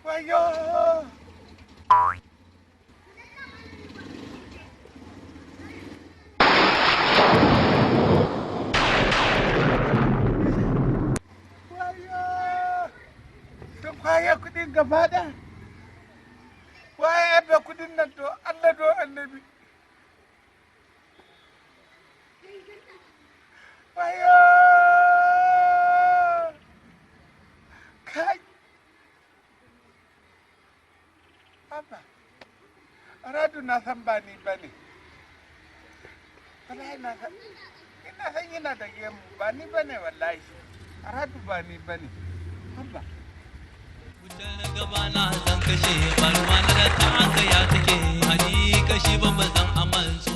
Wayo! Sun kwaye kudin gaba da waye da kudin nan to Allah do annabi. Wayo! Kai! Papa, Aradu na san ba ni ba ne. Wallahi na san, ina san yana da gemu ba ni ba ne wallahi. Aradu ba ni ba ne. Papa. Wutar gaba na zan kashe, barwa na da ta aka ya take, hadi kashi ba zan amal su.